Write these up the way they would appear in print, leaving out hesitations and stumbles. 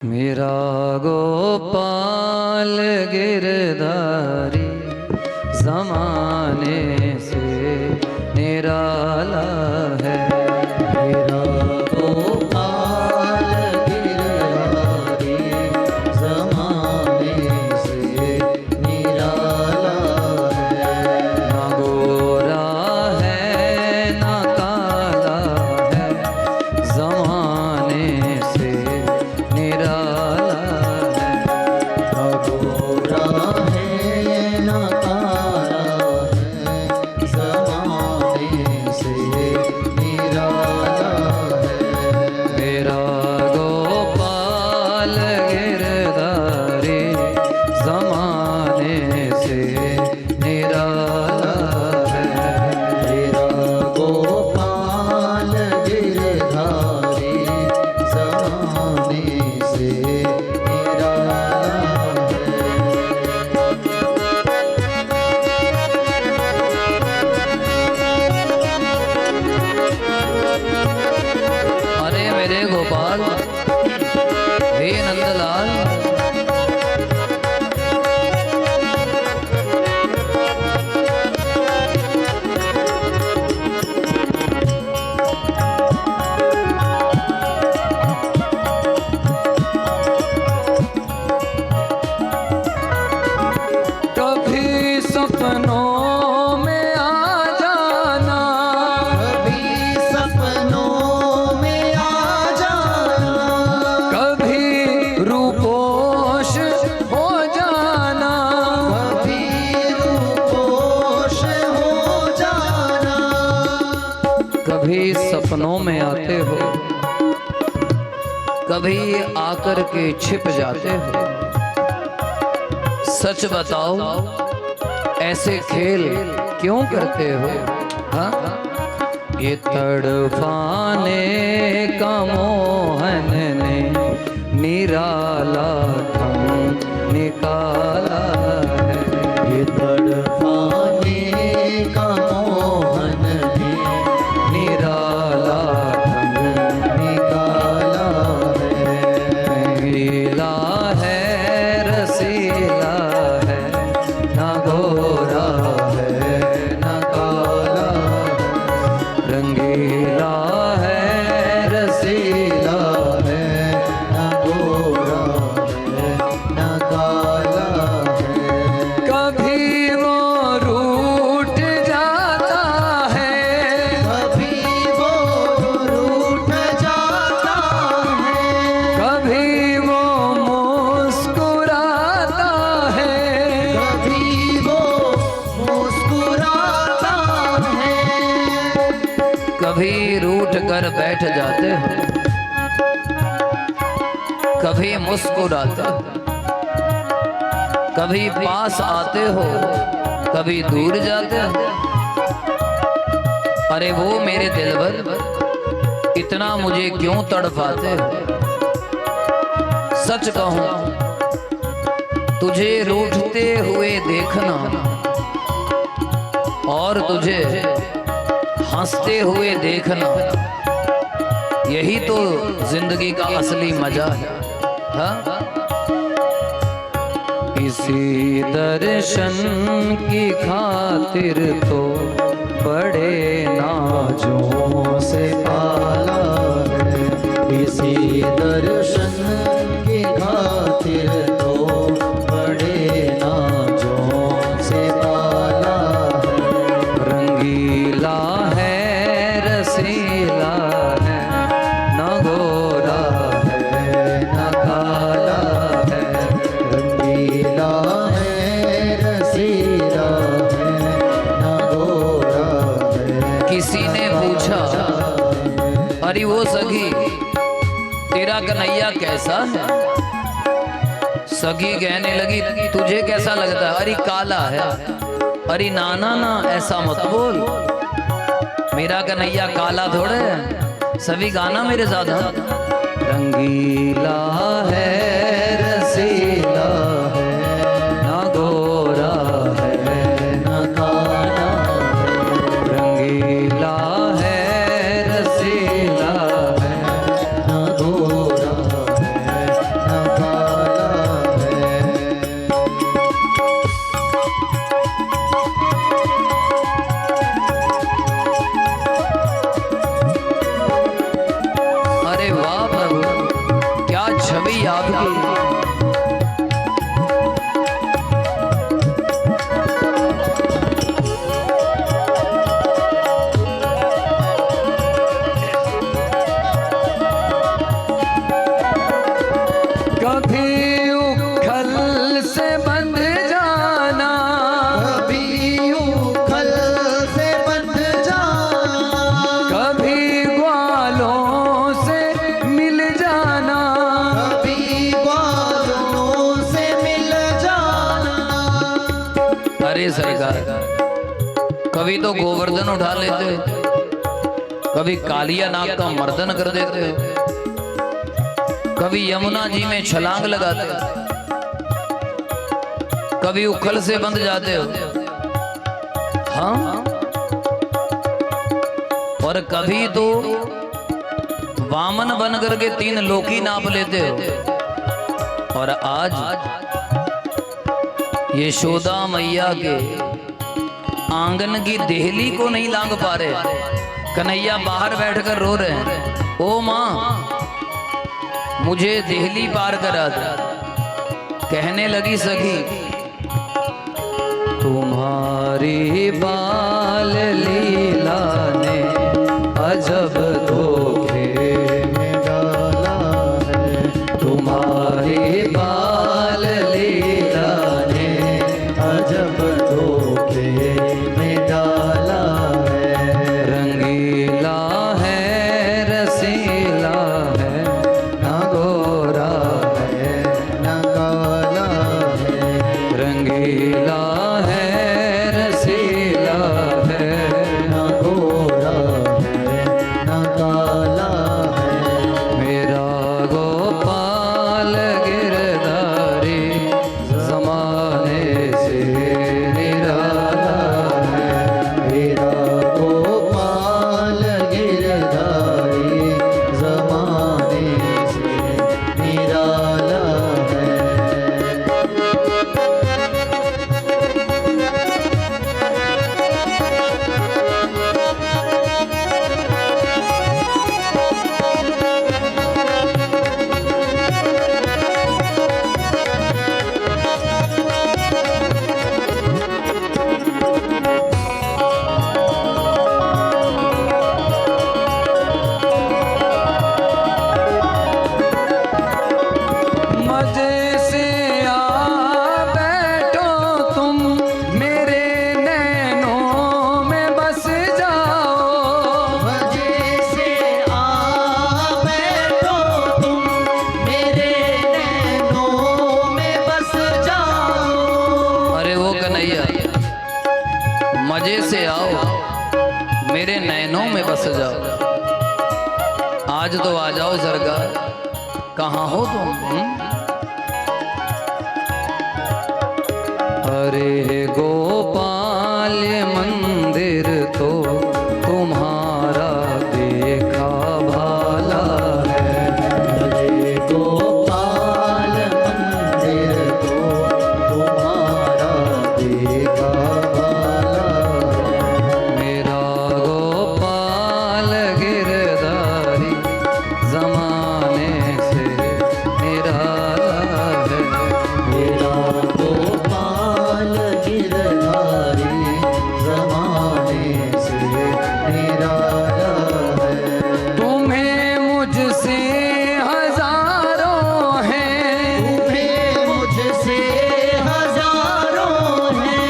मेरा गोपाल गिरधारी ज़माने से निराला है। मेरा गोपाल गिरधारी ज़माने से निराला है। ना गोरा है ना काला है, ज़माने से निराला है। ना गोरा है ना काला है, ज़माने से निराला है। मेरा गोपाल गिरधारी ज़माने से निराला है। मेरा गोपाल गिरधारी ज़माने से निराला है। अरे मेरे गोपाल, हे नंदलाल, कभी सपनों में आ जाना, कभी सपनों में आ जाना, कभी रूपोश हो जाना, कभी रूपोश हो जाना। कभी सपनों में आते हो, कभी आकर के छिप जाते हो। सच बताओ, ऐसे खेल क्यों करते हो? हाँ? ये तड़पाने का मोहन ने निराला ढंग निकाला है। ये तड़पाने का मोहन ने निराला ढंग निकाला है। रंगीला है, रसीला है, ना गोरा है ना काला है। रंगीला है, रसीला है, ना गोरा है ना काला है। कभी वो रूठ जाता है, कभी वो रूठ जाता है, कभी वो मुस्कुराता है, कभी वो मुस्कुराता है। कभी रूठ कर बैठ जाते हो, कभी मुस्कुराते हो, कभी पास आते हो, कभी दूर जाते हो। अरे वो मेरे दिलबर, इतना मुझे क्यों तड़पाते हो? सच कहूं, तुझे रूठते हुए देखना और तुझे हंसते हुए देखना, यही तो जिंदगी का असली मजा है। हाँ? इसी दर्शन की खातिर तो बड़े नाजों से पाला है। इसी दर्शन की खातिर तो बड़े नाजों से पाला है। रंगीला है, रसीला है, ना गोरा है ना काला है। रंगीला है, रसीला है, ना गोरा है। किसी ने पूछा, अरे वो सखी, तेरा कन्हैया कैसा है? सखी कहने लगी, तुझे कैसा लगता है? अरे काला है। अरे नाना ना, ऐसा मत बोल, मेरा कन्हैया काला थोड़े है। सभी गाना मेरे साथ। हाँ? रंगीला है, रसीला है, ना गोरा है ना काला है। रंगीला है, रसीला है, ना गोरा है ना छवि आपकी सरकार, कभी तो गोवर्धन उठा लेते हो, कभी कालिया नाग का मर्दन कर देते हो, कभी यमुना जी में छलांग लगाते हो, कभी उखल से बंध जाते हो, हाँ, और कभी तो वामन बन करके 3 लोकी नाप लेते हो। और आज यशोदा मैया के आंगन की देहली को नहीं लांग पा रहे, कन्हैया बाहर बैठकर रो रहे हैं, ओ माँ मुझे देहली पार करा दे। कहने लगी सखी, तुम्हारी बाल लीला ने अजब धोखे में डाला है, तुम्हारी बाल लीला अजब धोखे में डाला है। रंगीला है रसीला है, ना गोरा है ना काला है, रंगीला है रसीला है, ना गोरा है ना काला है। मेरा गोपाल गिरधारी ज़माने से निराला है, मेरा गोपाल गिरधारी ज़माने से निराला है। मजे से आओ मेरे नैनों में बस जाओ। आज तो आ जाओ सरकार, कहाँ हो तुम? अरे गोपाल मंदिर तो तुम्हारा देखा भाला है, अरे गोपाल मंदिर तो तुम्हारा देखा भाला है। मेरा गोपाल गिरधारी ज़माने से निराला है, मेरा गोपाल गिरधारी ज़माने से निराला है। तुम्हें मुझसे हजारों हैं, तुम्हें मुझसे हजारों हैं,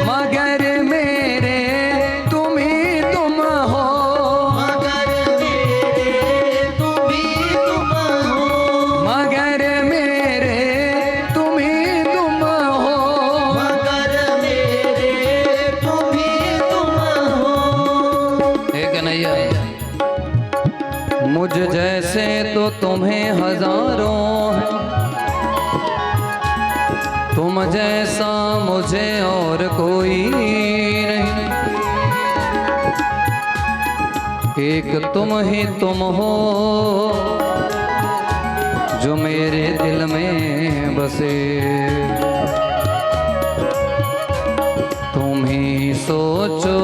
मगर मेरे तुम ही तुम हो, मगर मेरे तुम ही तुम हो, मगर मेरे तुम ही तुम हो, मगर मेरे तुम ही तुम हो। एक कन्हैया, मुझ जैसे तो तुम्हें हजारों हैं, तुम जैसा मुझे और कोई नहीं, एक तुम ही तुम हो जो मेरे दिल में बसे। तुम ही सोचो